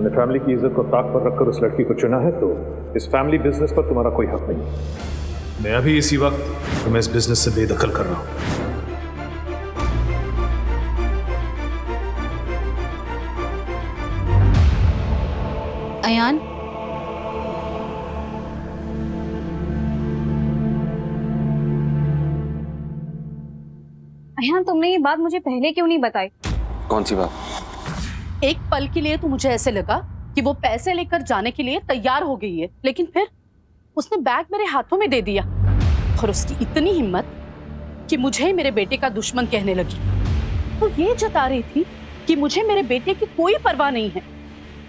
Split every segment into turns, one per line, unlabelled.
तुमने फैमिली की इज्जत को ताक पर रखकर उस लड़की को चुना है तो इस फैमिली बिजनेस पर तुम्हारा कोई हक नहीं है।
मैं अभी इसी वक्त तुम्हें इस बिजनेस से बेदखल कर रहा हूं।
अयान, अयान तुमने ये बात मुझे पहले क्यों नहीं बताई?
कौन सी बात?
एक पल के लिए तो मुझे ऐसे लगा कि वो पैसे लेकर जाने के लिए तैयार हो गई है, लेकिन फिर उसने बैग मेरे हाथों में दे दिया और उसकी इतनी हिम्मत कि मुझे मेरे बेटे का दुश्मन कहने लगी। तो ये जता रही थी कि मुझे मेरे बेटे की कोई परवाह नहीं है,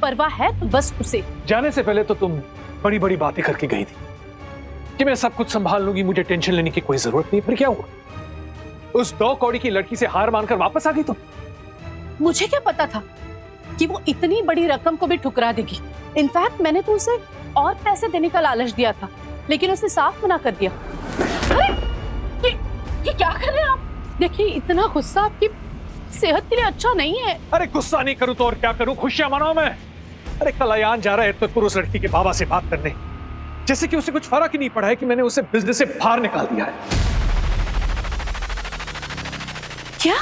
परवाह है तो बस उसे।
जाने से पहले तो तुम बड़ी बड़ी बातें करके गई थी कि मैं सब कुछ संभाल लूंगी, मुझे टेंशन लेने की कोई जरूरत नहीं। फिर क्या हुआ? उस 2 कौड़ी की लड़की से हार मानकर वापस आ गई तुम।
मुझे क्या पता था कि वो इतनी बड़ी रकम को भी ठुकरा देगी। इनफैक्ट मैंने तो उसे और पैसे देने का लालच दिया था, लेकिन उसने साफ मना कर दिया। अरे ये क्या कर रहे हैं आप? देखिए, इतना गुस्सा आपकी सेहत के लिए अच्छा नहीं है।
अरे गुस्सा नहीं करूं तो और क्या करूं? खुशियां मनाऊं मैं। अरे कल अयान जा रहा है तो उस लड़की के बाबा से बात करने, जैसे कि उसे कुछ फर्क ही नहीं पड़ा है कि मैंने उसे बिजनेस से बाहर निकाल दिया है।
क्या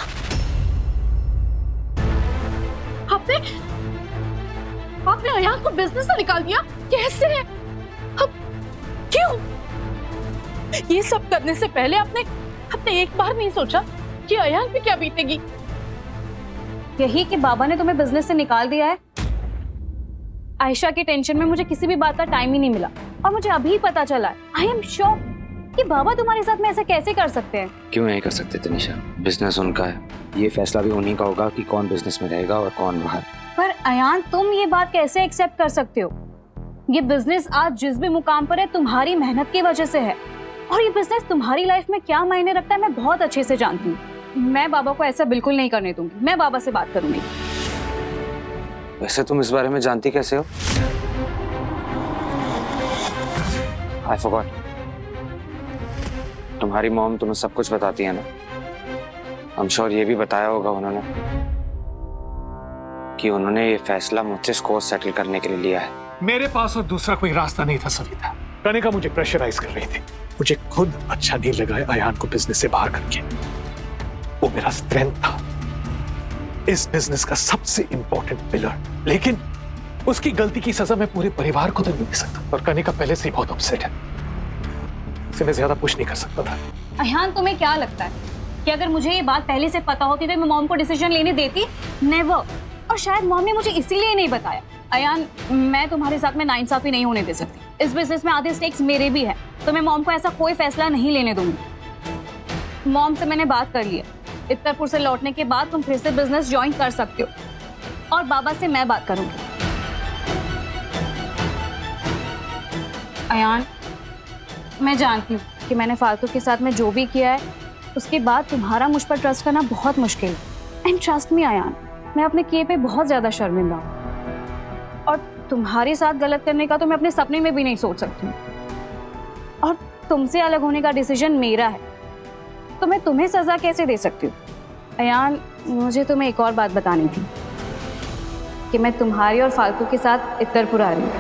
आपने अयान को बिजनेस से निकाल दिया? कैसे? अब क्यों? ये सब करने से पहले आपने एक बार नहीं सोचा कि अयान पे क्या बीतेगी?
यही कि बाबा ने तुम्हें बिजनेस से निकाल दिया है। आयशा की टेंशन में मुझे किसी भी बात का टाइम ही नहीं मिला और मुझे अभी पता चला है। आई एम श्योर कि बाबा तुम्हारे साथ में ऐसा कैसे कर सकते हैं।
क्यों नहीं कर सकते तनिषा? बिजनेस उनका है, ये फैसला भी उन्हीं का होगा कि कौन बिजनेस में रहेगा और कौन बाहर।
पर अयान, तुम ये बात कैसे एक्सेप्ट कर सकते हो? ये बिजनेस आज जिस भी मुकाम पर है तुम्हारी मेहनत की वजह से है और ये बिजनेस तुम्हारी लाइफ में क्या मायने रखता है मैं बहुत अच्छे से जानती हूँ। मैं बाबा को ऐसा बिल्कुल नहीं करने दूंगी। मैं बाबा से बात करूंगी।
वैसे तुम इस बारे में जानती कैसे हो? I forgot. तुम्हारी मॉम तुम्हें सब कुछ बताती है ना? I'm sure ये भी बताया होगा उन्होंने कि उन्होंने ये फैसला मुझसे स्कोर सेटल करने के लिए लिया है।
मेरे पास और दूसरा कोई रास्ता नहीं था सविता। कनिका मुझे प्रेशराइज कर रही थी। मुझे खुद अच्छा नहीं लगा अयान को बिजनेस से बाहर करके। वो मेरा स्ट्रेंथ था, इस बिजनेस का सबसे इंपॉर्टेंट पिलर, लेकिन उसकी गलती की सजा मैं पूरे परिवार को तो नहीं दे सकता। और कनिका पहले से ही बहुत अपसेट है, इसे मैं ज्यादा पुश नहीं कर सकता था।
अयान, तुम्हें क्या लगता है कि अगर मुझे ये बात पहले से पता होती तो मैं मॉम को डिसीजन लेने देती? नेवर। और शायद मॉम ने मुझे इसीलिए नहीं बताया। अयान, मैं तुम्हारे साथ में नाइंसाफी नहीं होने दे सकती। इस बिजनेस में आधे स्टेक्स मेरे भी हैं, तो मैं मॉम को ऐसा कोई फैसला नहीं लेने दूंगी। मॉम से मैंने बात कर ली है। इत्तरपुर से लौटने के बाद तुम फिर से बिजनेस ज्वाइन कर सकते हो और बाबा से मैं बात करूंगी। अयान, मैं जानती हूँ कि मैंने फालतू के साथ में जो भी किया है उसके बाद तुम्हारा मुझ पर ट्रस्ट करना बहुत मुश्किल है। एंड ट्रस्ट मी अयान, मैं अपने किए पे बहुत ज्यादा शर्मिंदा हूँ और तुम्हारे साथ गलत करने का तो मैं अपने सपने में भी नहीं सोच सकती हूँ। और तुमसे अलग होने का डिसीजन मेरा है, तो मैं तुम्हें सजा कैसे दे सकती हूँ? अयान, मुझे तुम्हें एक और बात बतानी थी कि मैं तुम्हारी और फालतू के साथ इत्तरपुर आ रही हूँ।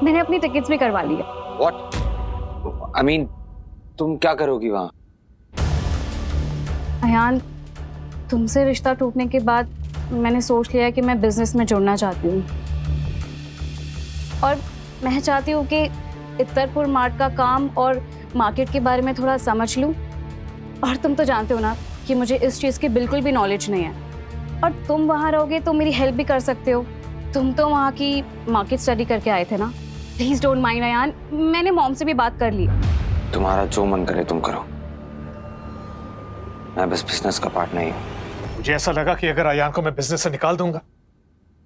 मैंने अपनी टिकट्स भी करवा ली है।
What? I mean, तुम क्या करोगी वहाँ?
अयान, तुमसे रिश्ता टूटने के बाद मैंने सोच लिया है कि मैं बिजनेस में जुड़ना चाहती हूँ और मैं चाहती हूँ कि इत्तरपुर मार्ट का काम और मार्केट के बारे में थोड़ा समझ लूँ। और तुम तो जानते हो ना कि मुझे इस चीज़ की बिल्कुल भी नॉलेज नहीं है और तुम वहाँ रहोगे तो मेरी हेल्प भी कर सकते हो। तुम तो वहाँ की मार्केट स्टडी करके आए थे ना। प्लीज डोंट माइंड अयान, मैंने मॉम से भी बात कर ली।
तुम्हारा जो मन करे तुम करो, मैं बस बिजनेस का पार्ट नहीं हूँ।
मुझे ऐसा लगा कि अगर अयान को मैं बिजनेस से निकाल दूंगा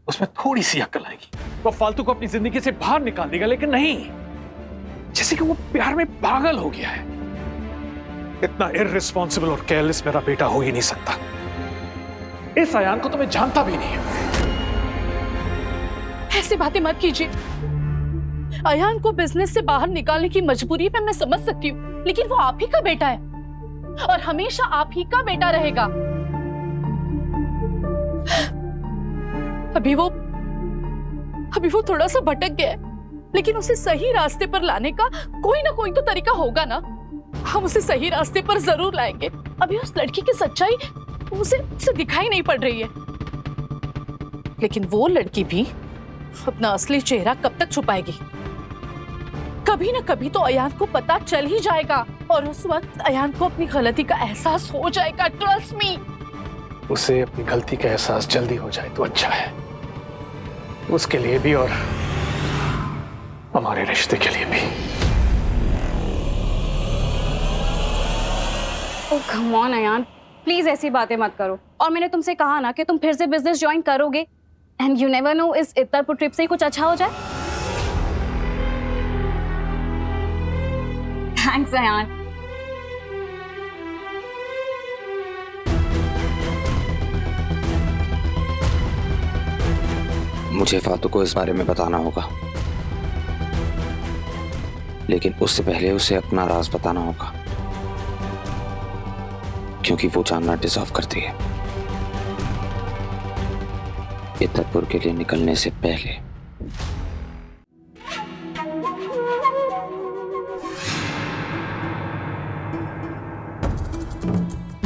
उसमें थोड़ी सी अक्ल आएगी, वो फालतू को अपनी जिंदगी से बाहर निकाल देगा, लेकिन नहीं, जैसे कि वो प्यार में पागल हो गया है। इतना इररिस्पॉन्सिबल और केयरलेस मेरा बेटा हो ही नहीं सकता। इस अयान को तो मैं जानता भी नहीं हूं।
ऐसी बातें मत कीजिए। अयान को बिजनेस से बाहर निकालने की मजबूरी में मैं समझ सकती हूँ, लेकिन वो आप ही का बेटा है और हमेशा आप ही का बेटा रहेगा। अभी वो थोड़ा सा भटक गया है, लेकिन उसे सही रास्ते पर लाने का कोई ना कोई तो तरीका होगा ना। हम उसे सही रास्ते पर जरूर लाएंगे। अभी उस लड़की की सच्चाई उसे दिखाई नहीं पड़ रही है, लेकिन वो लड़की भी अपना असली चेहरा कब तक छुपाएगी? कभी ना कभी तो अयान को पता चल ही जाएगा और उस वक्त अयान को अपनी गलती का एहसास हो जाएगा। Trust me.
उसे अपनी गलती का एहसास जल्दी हो जाए तो अच्छा है, उसके लिए भी और हमारे रिश्ते के लिए भी।
ओह कम ऑन अयान, प्लीज ऐसी बातें मत करो। और मैंने तुमसे कहा ना कि तुम फिर से बिजनेस ज्वाइन करोगे, एंड यू नेवर नो, इस इतरपुर ट्रिप से ही कुछ अच्छा हो जाए। थैंक्स अयान।
मुझे फातू को इस बारे में बताना होगा, लेकिन उससे पहले उसे अपना राज बताना होगा, क्योंकि वो जानना डिजर्व करती है। इतरपुर के लिए निकलने से पहले।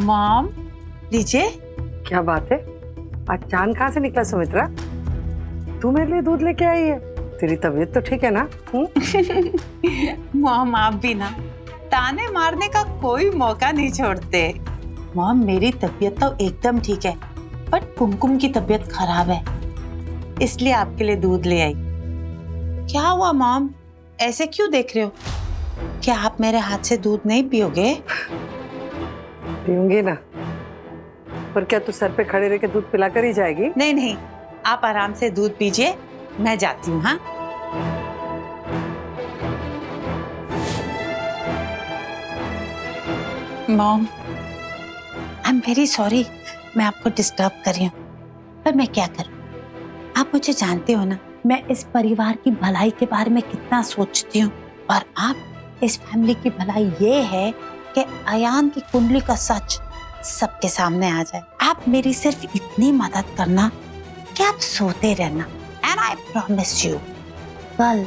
मॉम, लीजिए।
क्या बात है, आज चांद कहाँ से निकला सुमित्रा? तू मेरे लिए दूध लेके आई है? तेरी तबीयत तो ठीक है ना?
मॉम आप भी ना ताने मारने का कोई मौका नहीं छोड़ते। मॉम मेरी तबीयत तो एकदम ठीक है, बट कुमकुम की तबीयत खराब है, इसलिए आपके लिए दूध ले आई। क्या हुआ मॉम, ऐसे क्यों देख रहे हो? क्या आप मेरे हाथ से दूध नहीं पियोगे?
पीऊंगी ना, पर क्या तू सर पे खड़े रह के दूध पिला कर ही जाएगी?
नहीं नहीं, आप आराम से दूध पीजिए, मैं जाती हूँ। हाँ mom, I am very sorry, मैं आपको डिस्टर्ब कर रही हूँ, पर मैं क्या करूँ? आप मुझे जानते हो ना, मैं इस परिवार की भलाई के बारे में कितना सोचती हूँ, और आप इस फैमिली की भलाई ये है कि अयान की कुंडली का सच सबके सामने आ जाए। आप मेरी सिर्फ इतनी मदद करना कि आप सोते रहना, एंड आई प्रॉमिस यू कल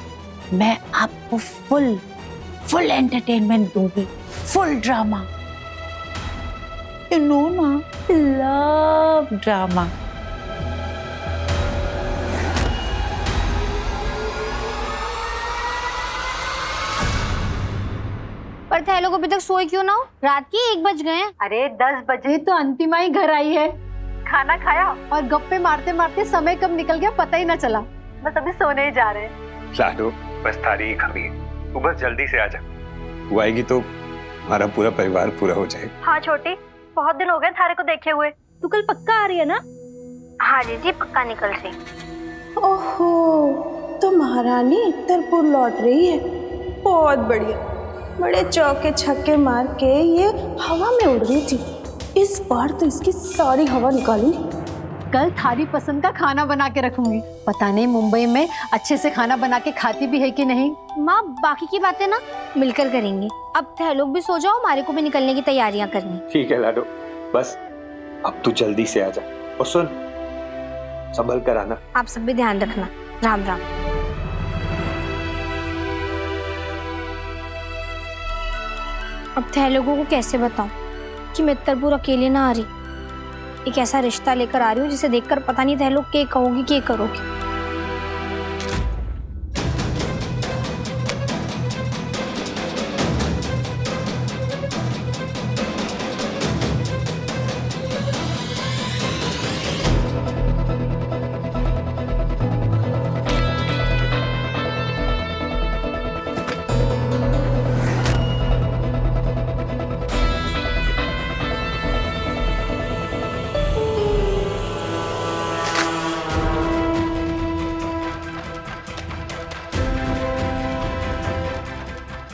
मैं आपको फुल एंटरटेनमेंट दूंगी, फुल ड्रामा। यू नो ना, लव ड्रामा।
पर थे लोग अभी तक सोए क्यों ना हो? रात के 1 बज गए हैं।
अरे 10 बजे तो अंतिमा ही घर आई है, खाना खाया और गप्पे मारते मारते समय कब निकल गया पता ही ना चला। बस अभी सोने ही जा रहे हैं।
लाडो, बस तारीख अभी है, तू बस जल्दी से आ जा। वो आएगी तो हमारा पूरा परिवार पूरा हो जाएगा।
हाँ छोटी, बहुत दिन हो गए थारे को देखे हुए। तू कल पक्का आ रही है ना? हाँ जी पक्का निकल रही।
ओहो, तो महारानी इतरपुर लौट रही है, बहुत बढ़िया। बड़े चौके छक्के मार के ये हवा में उड़ रही थी, इस बार तो इसकी सारी हवा निकाली।
कल थारी पसंद का खाना बना के रखूंगी। पता नहीं मुंबई में अच्छे से खाना बना के खाती भी है कि नहीं।
माँ बाकी की बातें ना मिलकर करेंगे। अब थे लोग भी सो जाओ, हमारे को भी निकलने की तैयारियां करनी।
ठीक है लाडो, बस अब तू जल्दी से आ जा, और सुन, संभल कर आना।
आप सब भी ध्यान रखना। राम राम। अब थे लोगों को कैसे बताऊं कि मैं इतरपुर अकेले ना आ रही। एक ऐसा रिश्ता लेकर आ रही हूँ जिसे देखकर पता नहीं थे लोग क्या कहोगी क्या करोगी।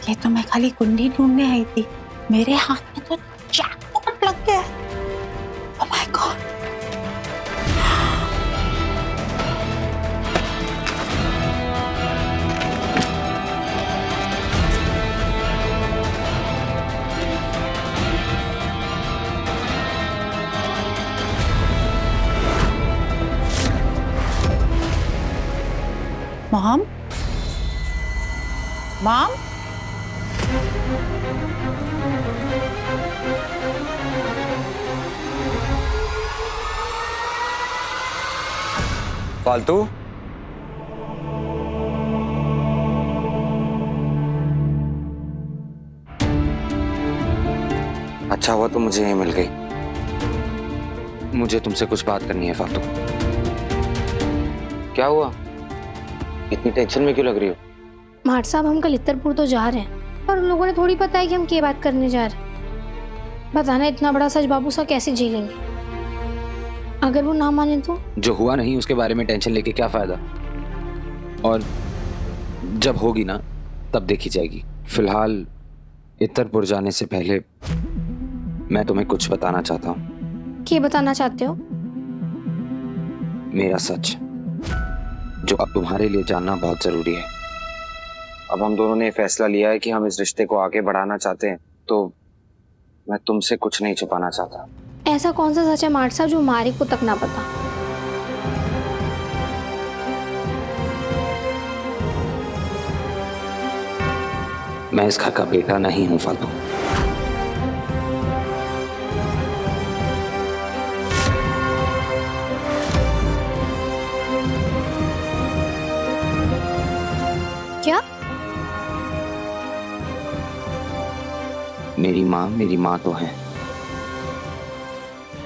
ये तो मैं खाली कुंडी ढूंढने आई थी, मेरे हाथ में तो जैकपॉट लग गया। Oh my God. Mom, mom,
फालतू। अच्छा हुआ तो मुझे ये मिल गई। मुझे तुमसे कुछ बात करनी है फालतू। क्या हुआ? इतनी टेंशन में क्यों लग रही हो?
माट साहब, हम कल इत्तरपुर तो जा रहे हैं, पर उन लोगों ने थोड़ी पता है कि हम क्या बात करने जा रहे हैं। बताना इतना बड़ा सच बाबू सा कैसे झेलेंगे? अगर वो ना माने तो?
जो हुआ नहीं उसके बारे में टेंशन लेके क्या फायदा? और जब होगी ना तब देखी जाएगी। फिलहाल इत्तरपुर जाने से पहले मैं तुम्हें कुछ बताना चाहता हूँ।
क्या बताना चाहते हो?
मेरा सच, जो अब तुम्हारे लिए जानना बहुत जरूरी है। अब हम दोनों ने फैसला लिया है कि हम इस रिश्ते को आगे बढ़ाना चाहते हैं, तो मैं तुमसे कुछ नहीं छुपाना चाहता।
ऐसा कौन सा सच है माट साहब जो मारिक को तक ना पता?
मैं इस घर का बेटा नहीं हूं फालतू।
क्या?
मेरी माँ तो है,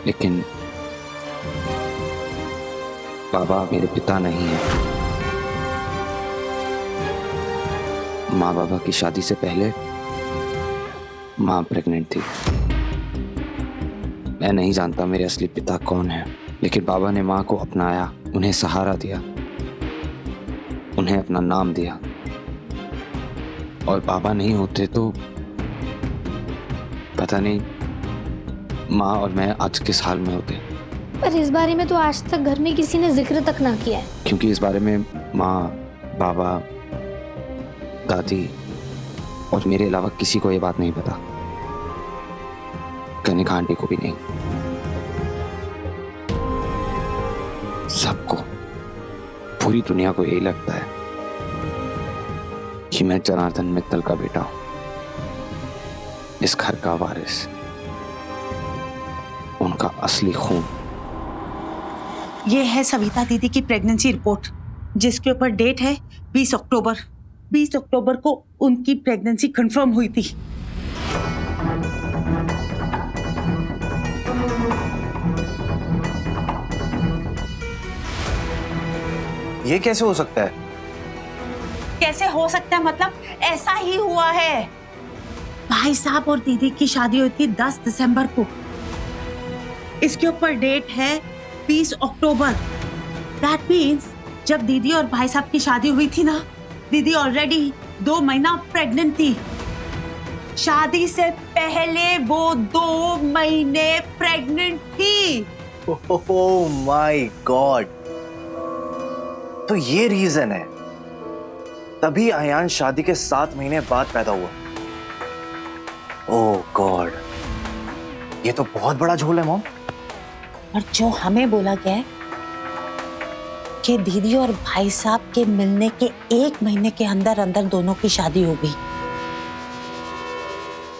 लेकिन बाबा मेरे पिता नहीं है। माँ बाबा की शादी से पहले माँ प्रेग्नेंट थी। मैं नहीं जानता मेरे असली पिता कौन है, लेकिन बाबा ने माँ को अपनाया, उन्हें सहारा दिया, उन्हें अपना नाम दिया। और बाबा नहीं होते तो पता नहीं माँ और मैं आज किस हाल में होते।
पर इस बारे में तो आज तक घर में किसी ने जिक्र तक ना किया है।
क्योंकि इस बारे में माँ, बाबा, दादी और मेरे अलावा किसी को ये बात नहीं पता। कनिका आंटी को भी नहीं। सबको, पूरी दुनिया को यही लगता है कि मैं जनार्दन मित्तल का बेटा हूं, इस घर का वारिस, उनका असली खून।
ये है सविता दीदी की प्रेगनेंसी रिपोर्ट, जिसके ऊपर डेट है 20 अक्टूबर। 20 अक्टूबर को उनकी प्रेगनेंसी कंफर्म हुई थी।
ये कैसे हो सकता है?
कैसे हो सकता है मतलब ऐसा ही हुआ है। भाई साहब और दीदी की शादी हुई थी 10 दिसंबर को। इसके ऊपर डेट है 20 अक्टूबर। दैट मीन्स जब दीदी और भाई साहब की शादी हुई थी ना, दीदी ऑलरेडी 2 महीना प्रेग्नेंट थी। शादी से पहले वो 2 महीने प्रेग्नेंट थी।
ओह माय गॉड, तो ये रीजन है, तभी अयान शादी के 7 महीने बाद पैदा हुआ। ओह गॉड, ये तो बहुत बड़ा झोल है मॉम।
और जो हमें बोला गया है कि दीदी और भाई साहब के मिलने के 1 महीने के अंदर अंदर दोनों की शादी हो गई।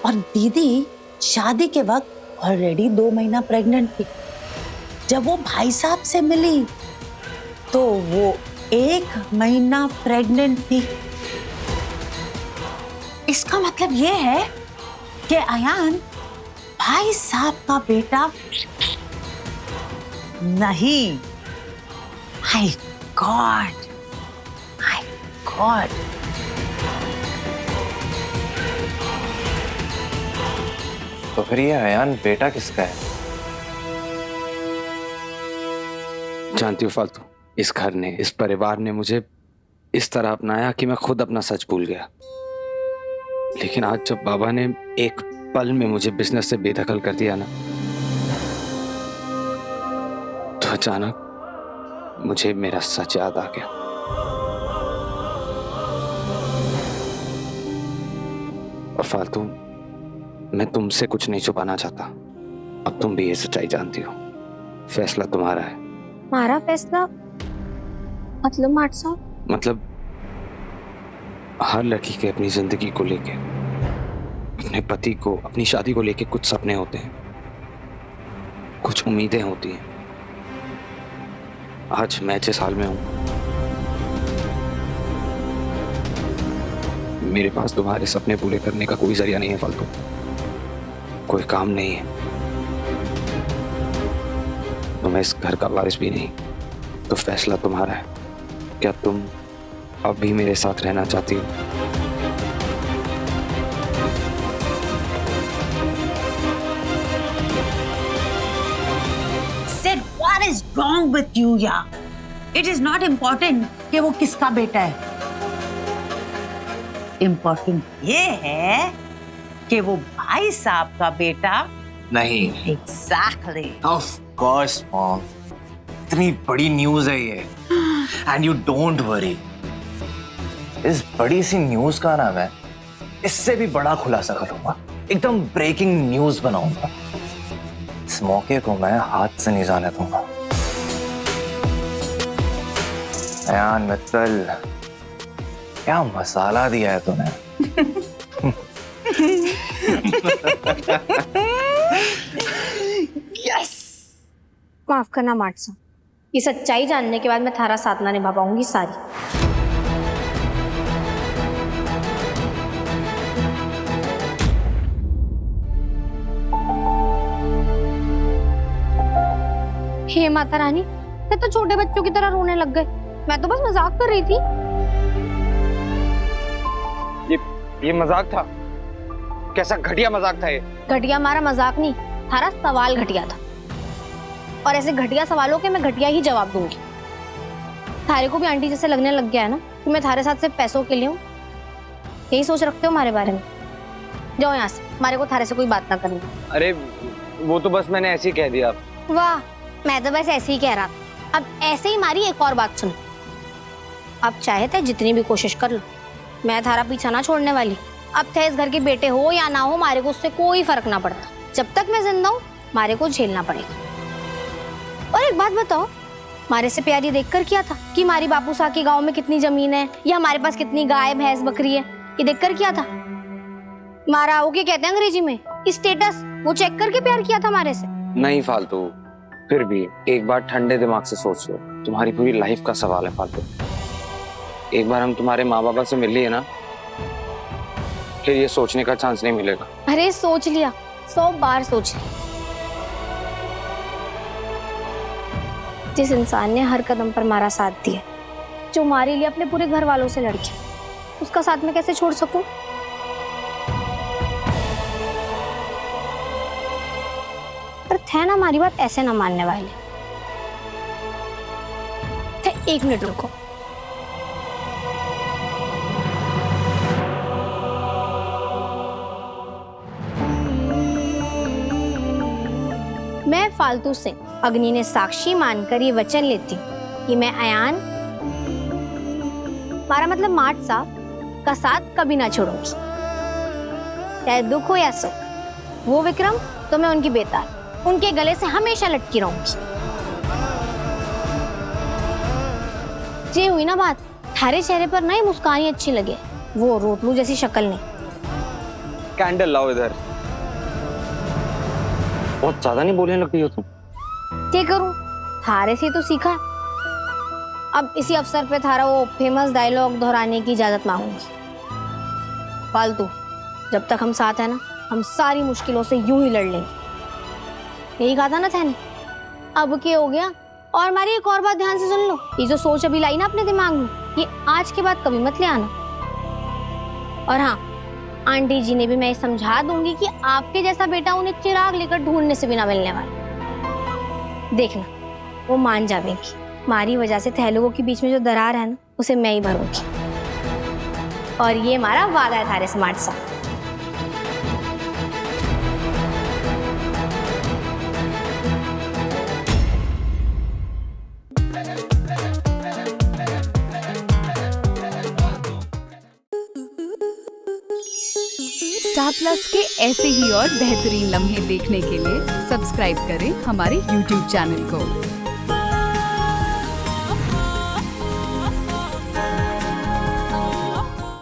और दीदी शादी के वक्त ऑलरेडी 2 महीना प्रेग्नेंट थी। जब वो भाई साहब से मिली तो वो 1 महीना प्रेग्नेंट थी। इसका मतलब ये है कि अयान भाई साहब का बेटा नहीं। My God, my God.
तो फिर ये अयान बेटा किसका है?
जानती हो फालतू, इस घर ने, इस परिवार ने मुझे इस तरह अपनाया कि मैं खुद अपना सच भूल गया। लेकिन आज जब बाबा ने एक पल में मुझे बिजनेस से बेदखल कर दिया ना, तो अचानक मुझे मेरा सच याद आ गया। और फालतू, मैं तुमसे कुछ नहीं छुपाना चाहता। अब तुम भी ये सच्चाई जानती हो। फैसला तुम्हारा है।
हमारा फैसला? मतलब माट साहब?
मतलब हर लड़की के अपनी जिंदगी को लेके, अपने पति को, अपनी शादी को लेके कुछ सपने होते हैं, कुछ उम्मीदें होती हैं। आज मैं जिस हाल में हूं, मेरे पास तुम्हारे सपने पूरे करने का कोई जरिया नहीं है फालतू, कोई काम नहीं है। तो मैं इस घर का वारिस भी नहीं, तो फैसला तुम्हारा है। क्या तुम अब भी मेरे साथ रहना चाहती हो?
Sid, what is wrong with you, यार? It is not important कि वो किसका बेटा है। Important ये है कि वो भाई साहब का बेटा
नहीं।
Exactly.
Of course, mom. इतनी बड़ी न्यूज है ये। And you don't worry. इस बड़ी सी न्यूज का ना मैं इससे भी बड़ा खुलासा करूंगा, एकदम ब्रेकिंग न्यूज बनाऊंगा। इस मौके को मैं हाथ से नहीं जाने दूंगा। अयान मित्तल, क्या मसाला दिया है तूने।
यस। माफ करना माट साहब, ये सच्चाई जानने के बाद मैं थारा साथ ना निभा पाऊंगी सारी। हे माता रानी, ये तो छोटे बच्चों की तरह रोने लग गए। मैं तो बस मजाक कर रही थी।
ये मजाक था? कैसा घटिया मजाक था ये?
घटिया हमारा मजाक नहीं, थारा सवाल घटिया था। और ऐसे घटिया सवालों के मैं घटिया ही जवाब दूंगी। थारे को भी आंटी जैसे लगने लग गया है ना कि मैं थारे साथ सिर्फ पैसों के लिए हूँ। यही सोच रखते हो हमारे बारे में? जाओ यहाँ से, हमारे को थारे से कोई बात ना करनी।
अरे वो तो बस मैंने ऐसे ही कह दिया।
वाह, मैं तो बस ऐसे ही कह रहा था। अब ऐसे ही मारी एक और बात सुनो। अब चाहे थे जितनी भी कोशिश कर लो, मैं थारा पीछा ना छोड़ने वाली। अब थे इस घर के बेटे हो या ना हो, मारे को उससे कोई फर्क ना पड़ता। जब तक मैं जिंदा हूँ मारे को झेलना पड़ेगा। और एक बात बताओ, मारे से प्यार ये देखकर किया था कि हमारी बापूसा के गांव में कितनी जमीन है या हमारे पास कितनी गाय भैंस बकरी है, ये देखकर किया था? मारा वो क्या कहते हैं अंग्रेजी में, स्टेटस, वो चेक करके प्यार किया था हमारे से?
नहीं फालतू, फिर भी एक बार ठंडे दिमाग से सोच लो, तुम्हारी पूरी लाइफ का सवाल है फालतू। एक बार हम तुम्हारे माँ बाबा से मिल लिए ना, फिर ये सोचने का चांस नहीं मिलेगा।
अरे सोच लिया, 100 बार सोच लिया। जिस इंसान ने हर कदम पर हमारा साथ दिया, जो हमारे लिए अपने पूरे घर वालों से लड़ गया, उसका साथ मैं कैसे छोड़ सकूं? पर थे ना हमारी बात ऐसे ना मानने वाले थे। 1 मिनट रुको। मैं फालतू से अग्नि ने साक्षी मानकर ये वचन लेती हूँ कि मैं अयान, हमारा मतलब माट साहब का साथ कभी ना छोड़ूंगी, चाहे दुख हो या सुख। वो विक्रम तो मैं उनकी बेतार, उनके गले से हमेशा लटकी रहूंगी। ये हुई ना बात, थारे चेहरे पर ना ये मुस्कान ही अच्छी लगे, वो रोटलू जैसी शक्ल नहीं।
कैंडल लाओ इधर। बहुत ज्यादा नहीं बोलने लगती हो तुम।
क्या करूं, थारे से तो सीखा। अब इसी अवसर पे थारा वो फेमस डायलॉग दोहराने की इजाजत मांगूंगी। फालतू, जब तक हम साथ हैं ना, हम सारी मुश्किलों से यूं ही लड़ लेंगे। यही कहा था ना थैने। अब क्या हो गया? और हमारी एक और बात ध्यान से सुन लो, ये जो सोच अभी लाई ना अपने दिमाग में, ये आज के बाद कभी मत ले आना। और हाँ, आंटी जी ने भी मैं समझा दूंगी कि आपके जैसा बेटा उन्हें चिराग लेकर ढूंढने से भी ना मिलने वाला। देखना, वो मान जाएंगी। हमारी वजह से थे लोगों के बीच में जो दरार है ना, उसे मैं ही भरूंगी। और ये हमारा वादा है थारे स्मार्ट सा।
स्टार प्लस के ऐसे ही और बेहतरीन लम्हे देखने के लिए सब्सक्राइब करें हमारे YouTube चैनल को।